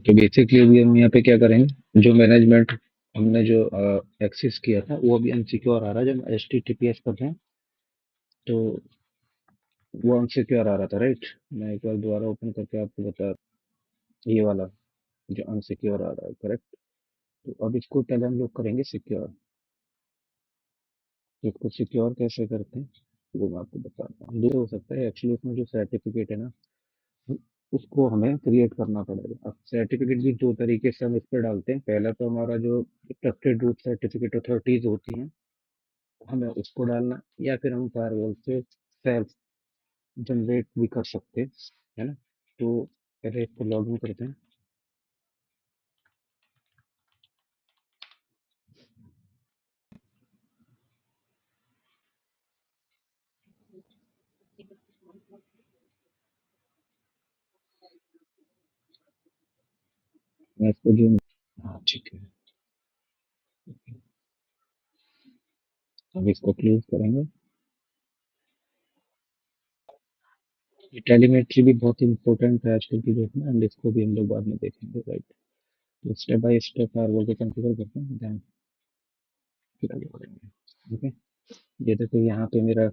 तो बेसिकली अभी हम यहाँ पे क्या करेंगे, जो मैनेजमेंट हमने जो एक्सेस किया था वो अभी अनसिक्योर आ रहा है। जब HTTPS कर रहे हैं तो वो अनसिक्योर आ रहा था, राइट। मैं एक बार दोबारा ओपन करके आपको बता, ये वाला जो अनसिक्योर आ रहा है, करेक्ट। तो अब इसको पहले हम लोग करेंगे सिक्योर। तो इसको सिक्योर कैसे करते हैं वो मैं आपको बताता हूँ। दो हो सकता है एक्चुअली, उसमें जो सर्टिफिकेट है ना, उसको हमें क्रिएट करना पड़ेगा। अब सर्टिफिकेट भी दो तरीके से हम इस पर डालते हैं। पहला तो हमारा जो ट्रस्टेड रूट सर्टिफिकेट अथॉरिटीज होती हैं, हमें उसको डालना, या फिर हम फायरवॉल से सेल्फ जनरेट भी कर सकते हैं, है ना। तो पहले इसको लॉग इन करते हैं। मैं इसको जो, हाँ ठीक है, अब इसको क्लोज करेंगे। ये टेलीमेट्री भी बहुत इंपॉर्टेंट है आजकल की डेट में, एंड इसको भी हम लोग बाद में देखेंगे, राइट। तो स्टेप बाय स्टेप फायरवॉल को कॉन्फ़िगर करते हैं, देन फिर आगे बढ़ेंगे। ओके, ये देखो यहाँ पे मेरा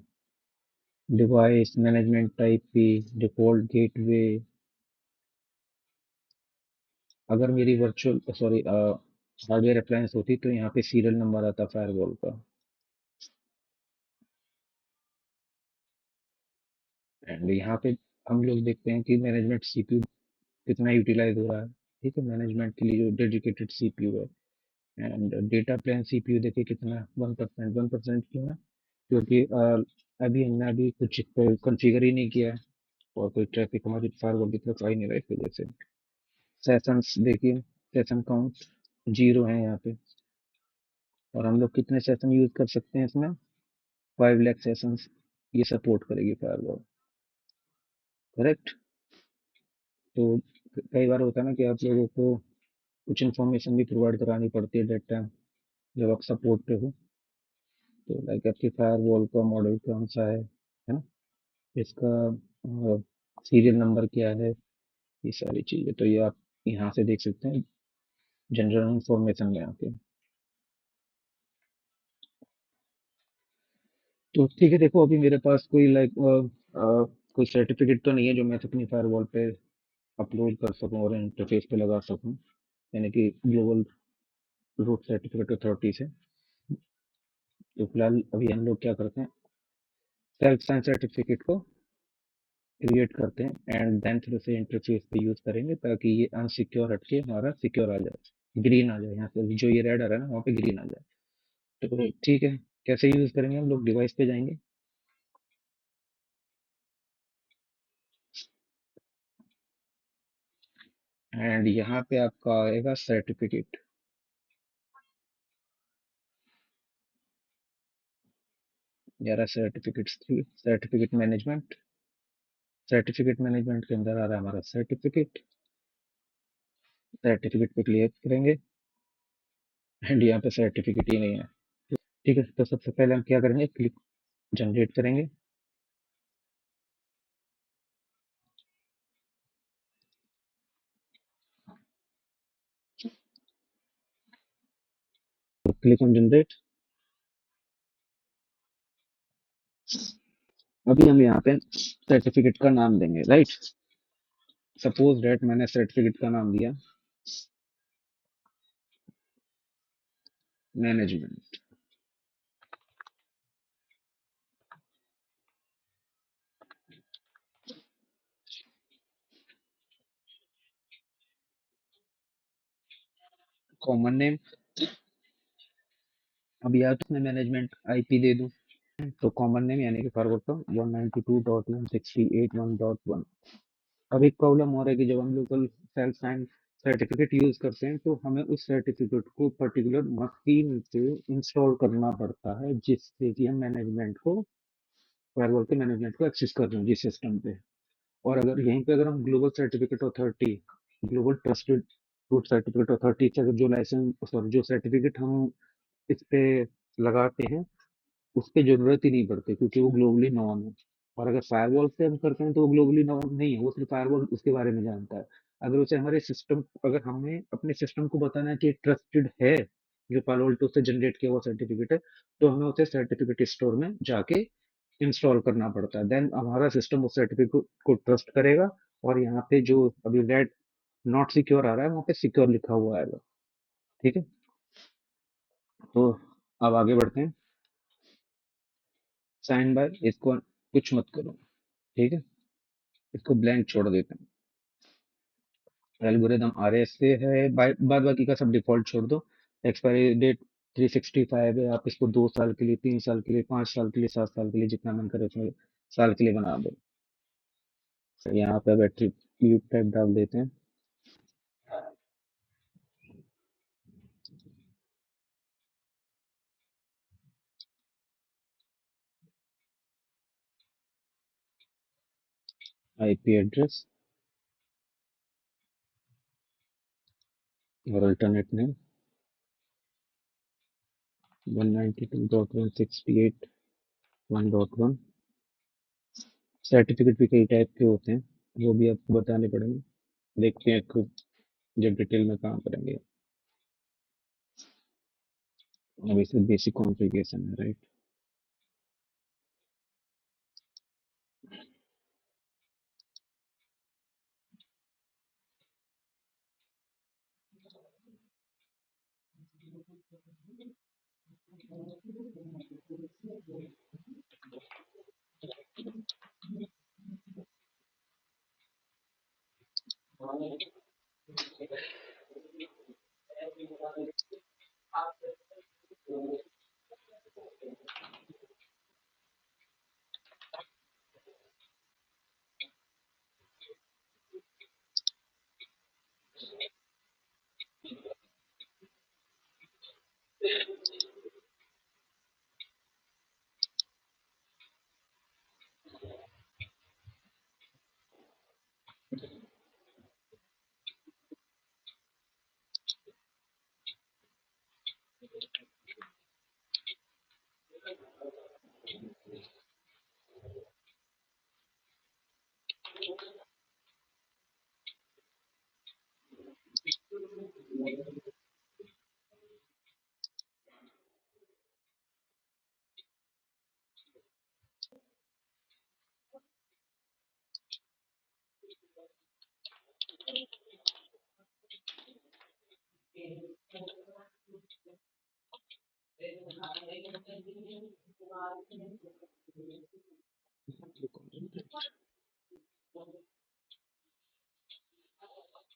डिवाइस मैनेजमेंट टाइप भी, डिफॉल्ट गेटवे। अगर मेरी वर्चुअल सॉरी हार्डवेयर अप्लायंस होती तो यहाँ पे सीरियल नंबर आता फायरवॉल का। एंड यहाँ पे हम लोग देखते हैं कि मैनेजमेंट सीपीयू कितना यूटिलाइज हो रहा है। ठीक है, मैनेजमेंट के लिए जो डेडिकेटेड सीपीयू है। एंड डेटा प्लान सीपीयू देखिए कितना, 1%। 1% क्यों है? क्योंकि अभी हमने अभी कुछ कॉन्फ़िगर ही नहीं किया है, और कोई ट्रैफिक हमारी फायरवॉल की तरफ आ ही नहीं रहा है, इस वजह से। सेशंस देखिए, सेशन काउंट 0 है यहाँ पे। और हम लोग कितने सेशन यूज कर सकते हैं इसमें? 5 लाख सेशंस ये सपोर्ट करेगी फायरवॉल, करेक्ट। तो कई बार होता है ना कि आप लोगों को कुछ इन्फॉर्मेशन भी प्रोवाइड करानी पड़ती है डेट टाइम, जब आप सपोर्ट पे हो। तो लाइक आपकी फायरवॉल का मॉडल कौन सा है ना, इसका सीरियल नंबर क्या है, ये सारी चीजें तो ये आप यहाँ से देख सकते हैं जनरल इंफॉर्मेशन में आके। तो ठीक है, देखो अभी मेरे पास कोई लाइक कोई सर्टिफिकेट तो नहीं है जो मैं अपनी फायरवॉल पे अपलोड कर सकूं और इंटरफेस पे लगा सकूं, यानी कि ग्लोबल रूट सर्टिफिकेट अथॉरिटी से। तो फिलहाल अभी हम लोग क्या करते हैं, सेल्फ साइन सर्टिफिकेट को क्रिएट करते हैं, एंड देन फिर उसे इंटरफेस पे यूज करेंगे ताकि ये अनसिक्योर हटके हमारा सिक्योर आ जाए, ग्रीन आ जाए। यहाँ से जो ये रेड आ रहा है ना, वहाँ पे ग्रीन आ जाए। तो ठीक है, कैसे यूज करेंगे, हम लोग डिवाइस पे जाएंगे, एंड यहाँ पे आपका आएगा सर्टिफिकेट। यार सर्टिफिकेट्स थी, सर्टिफिकेट मैनेजमेंट। सर्टिफिकेट मैनेजमेंट के अंदर आ रहा है हमारा सर्टिफिकेट। सर्टिफिकेट पे क्लिक करेंगे, एंड यहाँ पे सर्टिफिकेट ही नहीं है। ठीक है, तो सबसे पहले हम क्या करेंगे, क्लिक जनरेट करेंगे। तो क्लिक ऑन जनरेट। अभी हम यहाँ पे सर्टिफिकेट का नाम देंगे, राइट। सपोज डेट मैंने सर्टिफिकेट का नाम दिया मैनेजमेंट। कॉमन नेम, अब या तो मैं मैनेजमेंट आईपी दे दूं, तो कॉमन नेम यानी कि फॉरवर्ड का 192.168.1.1। अब एक प्रॉब्लम हो रहा है कि जब हम local self sign certificate use करते हैं तो हमें उस सर्टिफिकेट को पर्टिकुलर मशीन पे इंस्टॉल करना पड़ता है, जिससे कि हम मैनेजमेंट को, फायरवॉल के मैनेजमेंट को एक्सेस कर रहे हैं जिस सिस्टम पे। और अगर यहीं पे अगर हम global certificate authority, global trusted root certificate authority से अगर जो लाइसेंस सॉरी जो सर्टिफिकेट हम इस पे लगाते हैं, उसकी जरूरत ही नहीं पड़ती क्योंकि वो ग्लोबली नॉन है। और अगर फायरवॉल से हम करते हैं तो वो ग्लोबली नॉन नहीं है, वो सिर्फ फायरवॉल उसके बारे में जानता है। अगर उसे हमारे सिस्टम अगर हमें अपने सिस्टम को बताना है कि ट्रस्टेड है, जो पालो अल्टो से जनरेट किया हुआ सर्टिफिकेट है, तो हमें उसे सर्टिफिकेट स्टोर में जाके इंस्टॉल करना पड़ता है। देन हमारा सिस्टम उस सर्टिफिकेट को ट्रस्ट करेगा, और यहाँ पे जो अभी रेड नॉट सिक्योर आ रहा है, वहाँ पे सिक्योर लिखा हुआ आएगा। ठीक है, तो अब आगे बढ़ते हैं। साइन बाय, इसको कुछ मत करो। ठीक है, इसको ब्लैंक छोड़ देते हैं। एल्गोरिदम आरएस से है, बाद बाकी का सब डिफॉल्ट छोड़ दो। एक्सपायरी डेट 365 है, आप इसको 2 साल के लिए, 3 साल के लिए, 5 साल के लिए, 7 साल के लिए, जितना मन करे उसमें साल के लिए बना दो। तो यहाँ पे बैटरी टाइप डाल देते हैं। आईपी एड्रेस और अल्टरनेट नेम 192.168.1.1। सर्टिफिकेट भी कई टाइप के होते हैं, वो भी आपको बताने पड़ेंगे, देखते हैं खुद जब डिटेल में काम करेंगे। अब इसमें बेसिक कॉन्फ़िगरेशन है, राइट।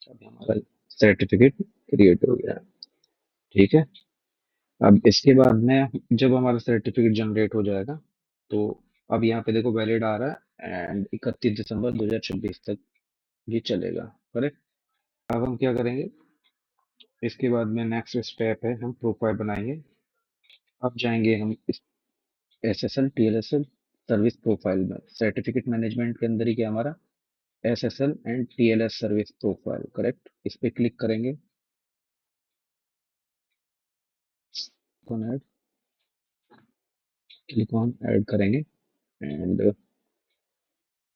अब हमारा सर्टिफिकेट क्रिएट हो गया। ठीक है, अब इसके बाद में जब हमारा सर्टिफिकेट जनरेट हो जाएगा, तो अब यहाँ पे देखो वैलिड आ रहा है, एंड 31 दिसंबर 2026 तक ये चलेगा। करेक्ट। अब हम क्या करेंगे, इसके बाद में नेक्स्ट स्टेप है, हम प्रोफाइल बनाएंगे। अब जाएंगे हम S S L T L S L service profile में, सर्टिफिकेट मैनेजमेंट के अंदर ही क्या हमारा S S L and T L S service profile. Correct, इस पे क्लिक करेंगे, क्लिक ऑन ऐड करेंगे, एंड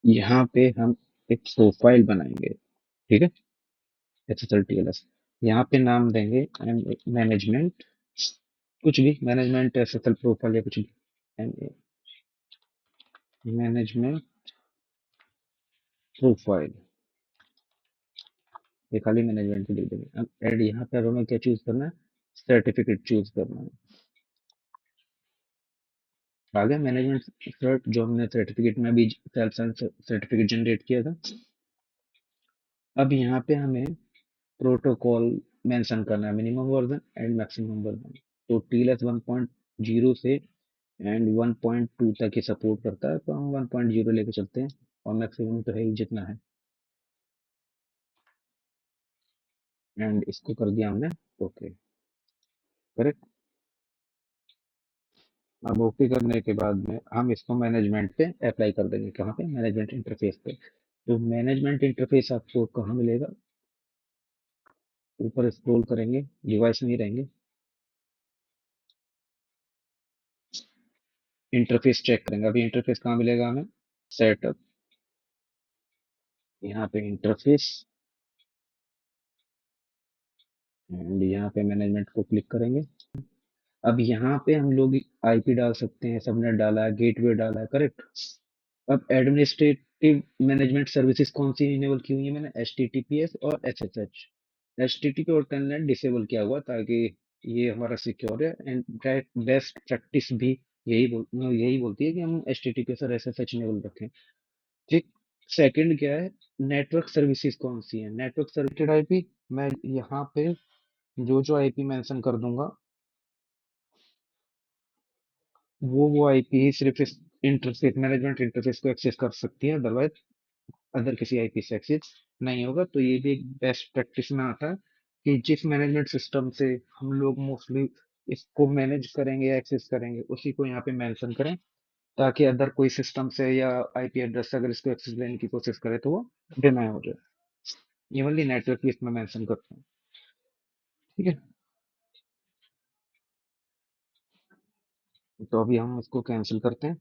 यहाँ पे हम एक प्रोफाइल बनाएंगे। ठीक है, S S L T L S, यहाँ पे नाम देंगे मैनेजमेंट, कुछ भी, management S S L profile या कुछ भी, मैनेजमेंट प्रोफाइल, ये खाली मैनेजमेंट को दे देंगे। अब ऐड, यहाँ पे अब हमें क्या चूज करना है, सर्टिफिकेट चूज करना है। आ गया मैनेजमेंट सर्ट, जो हमने सर्टिफिकेट में भी सेल्फ सर्टिफिकेट जनरेट किया था। अब यहाँ पे हमें प्रोटोकॉल मेंशन करना है, minimum version and maximum version. तो टीएलएस 1.0 से एंड 1.2 तक ही सपोर्ट करता है, तो हम 1.0 लेके चलते हैं, और मैक्सिमम तो है ही जितना है। एंड इसको कर दिया हमने ओके। करेक्ट। अब ओके करने के बाद में हम इसको मैनेजमेंट पे अप्लाई कर देंगे, कहाँ पे, मैनेजमेंट इंटरफेस पे। तो मैनेजमेंट इंटरफेस आपको कहाँ मिलेगा, ऊपर स्क्रॉल करेंगे, डिवाइस में ही रहेंगे, इंटरफेस चेक करेंगे। अभी इंटरफेस कहाँ मिलेगा हमें, सेटअप, यहाँ पे इंटरफेस, एंड यहाँ पे मैनेजमेंट को क्लिक करेंगे। अब यहाँ पे हम लोग आईपी डाल सकते हैं, सबनेट डाला है, गेटवे डाला है, करेक्ट। अब एडमिनिस्ट्रेटिव मैनेजमेंट सर्विसेज कौन सी इनेबल की हुई है मैंने, HTTPS और SSH। HTTP और टेलनेट डिसेबल किया हुआ ताकि ये हमारा सिक्योर है, एंड बेस्ट प्रैक्टिस भी यही बोलती है कि हम HTTPS और SSH इनेबल रखें। ठीक। सेकंड क्या है, नेटवर्क सर्विसेज कौन सी है, नेटवर्क सर्विसेज आईपी। मैं यहाँ पे जो जो आईपी मेंशन कर दूंगा वो आईपी ही सिर्फ इस इंटरफेस मैनेजमेंट इंटरफेस को एक्सेस कर सकती है, अदरवाइज अदर किसी आईपी से एक्सेस नहीं होगा। तो ये भी एक बेस्ट प्रैक्टिस में आता है कि जिस मैनेजमेंट सिस्टम से हम लोग मोस्टली इसको मैनेज करेंगे या एक्सेस करेंगे उसी को यहाँ पे मेंशन करें, ताकि अदर कोई सिस्टम से या आईपी एड्रेस से अगर इसको एक्सेस लेने की कोशिश करे तो वो डिनाई हो जाए। इवनली नेटवर्क भी इसमें मेंशन करते हैं। ठीक है, तो अभी हम इसको कैंसिल करते हैं।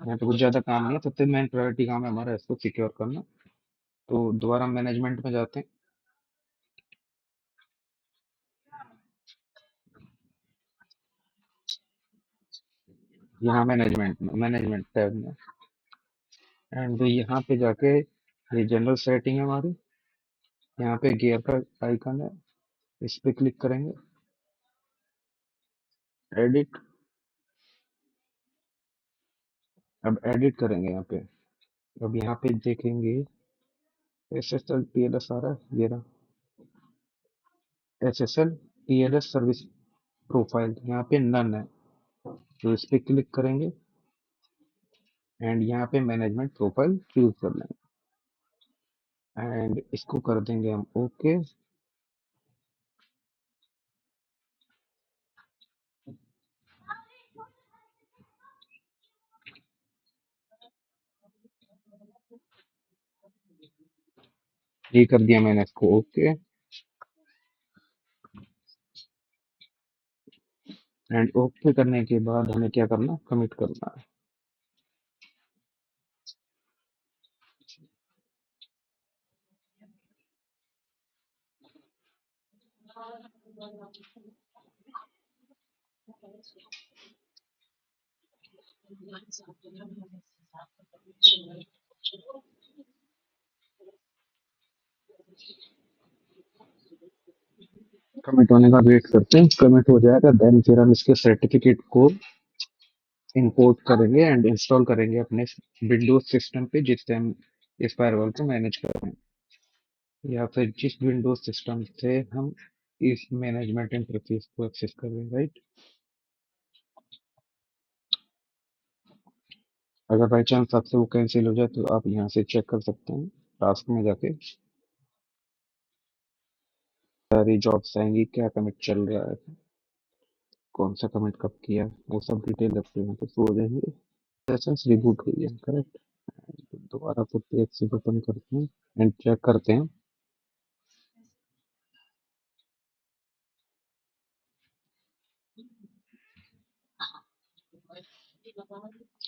यहाँ पे कुछ ज्यादा काम नहीं है, सबसे मेन प्रायोरिटी काम है हमारा इसको सिक्योर करना। तो दोबारा मैनेजमेंट में जाते हैं। यहाँ मैनेजमेंट टैब में, एंड यहाँ पे जाके ये जनरल सेटिंग है हमारी, यहाँ पे गियर का आइकन है, इस पे क्लिक करेंगे, एडिट। अब एडिट करेंगे यहाँ पे। अब यहाँ पे देखेंगे SSL TLS आ रहा है, ये रहा SSL TLS सर्विस प्रोफाइल, यहाँ पे नन है, तो इस पे क्लिक करेंगे एंड यहाँ पे मैनेजमेंट प्रोफाइल चूज कर लेंगे एंड इसको कर देंगे हम ओके। ये कर दिया मैंने इसको ओके, एंड ओके करने के बाद हमें क्या करना, कमिट करना है। कमिट होने का वेट करते हैं, कमिट हो जाएगा देन फिर हम इसके सर्टिफिकेट को इंपोर्ट करेंगे एंड इंस्टॉल करेंगे अपने विंडोज सिस्टम पे जिससे हम इस फायरवॉल को मैनेज कर रहे हैं, या फिर जिस विंडोज सिस्टम से हम इस मैनेजमेंट इंटरफेस को एक्सेस कर रहे हैं, राइट। अगर बाई चांस आपसे वो कैंसिल हो जाए तो आप यहाँ से चेक कर सकते हैं, टास्क में जाके सारी जॉब्स आएंगी, क्या कमिट चल रहा है, कौन सा कमिट कब किया, वो सब डिटेल आपको यहाँ पे शो हो जाएंगे। सेशंस रिबूट हुई है, करेक्ट। तो दोबारा फिर से एक्सेस ओपन करते हैं एंड चेक करते हैं।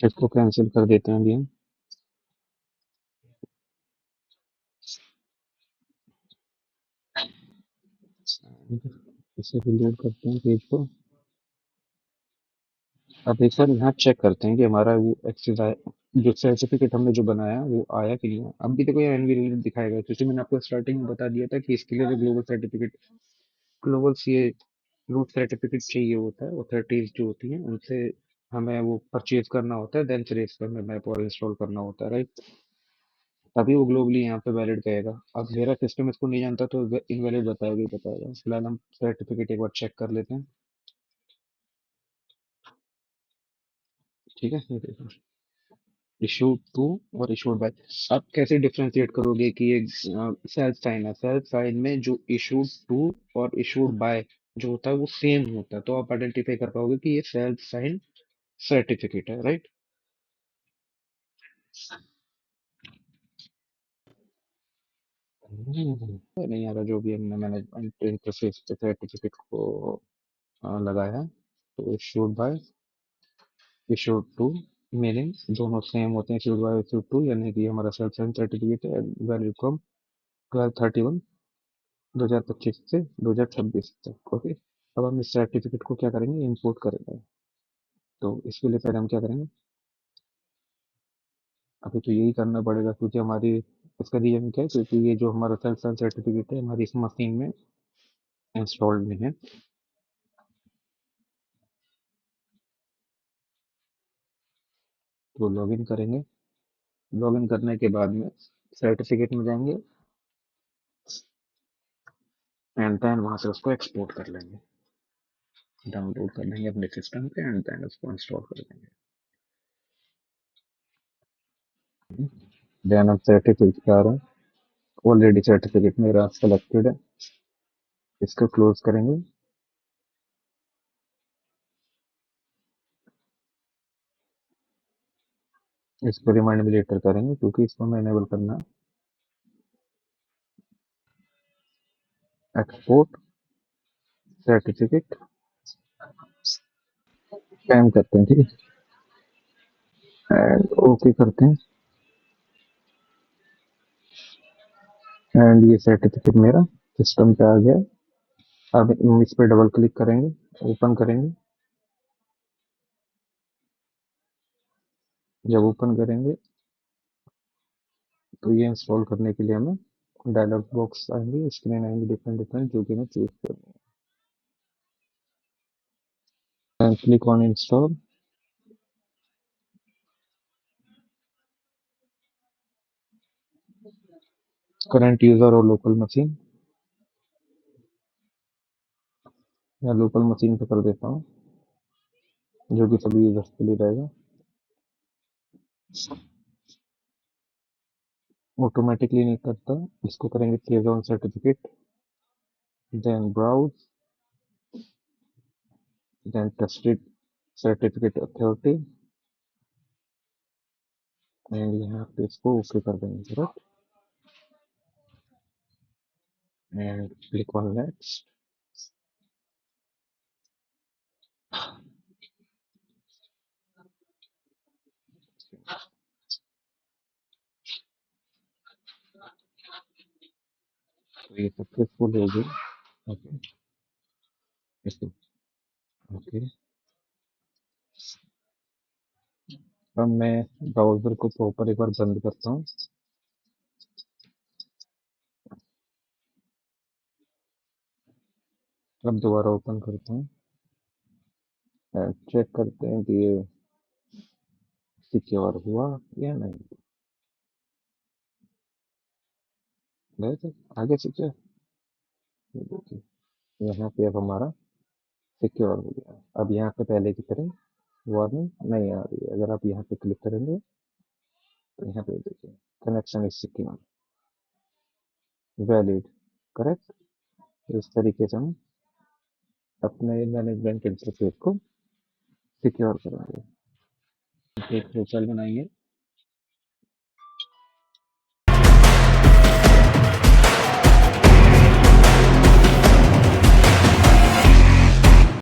इसको कैंसिल कर देते हैं अभी हम। इसे रिलोड करते हैं पेज को। अब एक बार यहाँ चेक करते हैं कि हमारा वो एक्सेस आया, जो सर्टिफिकेट हमने जो बनाया वो आया कि नहीं आया। अभी देखो ये एनवी दिखाएगा, क्योंकि मैंने आपको स्टार्टिंग में बता दिया था कि इसके लिए जो global certificate, global CA root certificate चाहिए होता है, अथॉरिटीज जो होती हैं उनसे हमें वो परचेज करना होता है, देन फिर इस पर मैप और इंस्टॉल करना होता है, राइट। तभी वो ग्लोबली यहाँ पे वैलिड कहेगा। अब मेरा सिस्टम इसको नहीं जानता तो इनवैलिड बताएगा ही बताएगा। फिलहाल हम सर्टिफिकेट एक बार चेक कर लेते हैं। ठीक है, ये देखो इशूड टू और इशूड बाय। आप कैसे डिफरेंशिएट करोगे कि ये सेल्फ साइन है, सेल्फ साइन में जो इशूड टू और इशूड बाय जो होता है वो सेम होता है, तो आप आइडेंटिफाई कर पाओगे कि ये सेल्फ साइन सर्टिफिकेट है, राइट। नहीं आ रहा, जो भी हमने मैनेजमेंट इंटरफेस पे सर्टिफिकेट को लगाया है, तो issued by issued to, meaning दोनों सेम होते हैं, इशूड बाय इशूड टू, यानी कि हमारा सेल्फ साइन सर्टिफिकेट है, वैलिड फ्रॉम 12/31 2025 से 2026 तक। ओके, अब हम इस सर्टिफिकेट को क्या करेंगे, इंपोर्ट करेंगे। तो इसके लिए पहले हम क्या करेंगे, अभी तो यही करना पड़ेगा क्योंकि हमारी, इसका रीजन क्या है, क्योंकि ये जो हमारा सेल्फ सर्टिफिकेट है हमारी इस मशीन में इंस्टॉल्ड नहीं है। तो लॉगिन करेंगे, लॉगिन करने के बाद में सर्टिफिकेट में जाएंगे एंड देन वहां से उसको एक्सपोर्ट कर लेंगे, डाउनलोड कर लेंगे अपने सिस्टम पे एंड देन उसको इंस्टॉल कर लेंगे। देन अब सर्टिफिकेट आ रहा है, ऑलरेडी सर्टिफिकेट मेरा सेलेक्टेड है, इसको क्लोज करेंगे। इसको रिमाइंड में लेटर करेंगे क्योंकि इसको हमें इनेबल करना है। एक्सपोर्ट सर्टिफिकेट टाइम करते हैं, ठीक है, एंड ओके करते हैं। एंड ये सर्टिफिकेट मेरा सिस्टम पे आ गया। अब हम इस पर डबल क्लिक करेंगे, ओपन करेंगे। जब ओपन करेंगे तो ये इंस्टॉल करने के लिए हमें डायलॉग बॉक्स आएंगे, स्क्रीन आएंगे डिफरेंट डिफरेंट, जो कि हमें चूज करनी है। Click on install. Current user और लोकल मशीन, या लोकल मशीन पे कर देता हूँ, जो कि सभी यूजर्स के लिए रहेगा। ऑटोमेटिकली नहीं करता, इसको करेंगे save on certificate, then browse, then tested certificate authority, and यहाँ पे इसको ओके कर देंगे तुरंत एंड क्लिक ऑन नेक्स्ट। तो ये सक्सेसफुल हो गई। ओके, इसको ओके। अब मैं ब्राउजर को प्रॉपर एक बार बंद करता हूँ। अब दोबारा ओपन करता हूँ, चेक करते हैं कि ये सिक्योर हुआ या नहीं। गए थे आगे सिक्योर, ये देखिए यहाँ पे अब हमारा सिक्योर हो गया। अब यहाँ पे पहले की तरह वार्निंग नहीं आ रही है। अगर आप यहाँ पे क्लिक करेंगे तो यहाँ पे देखिए connection is secure, valid, correct. इस तरीके से हम अपने मैनेजमेंट इंटरफेस को सिक्योर करेंगे। एक प्रोफाइल बनाएंगे,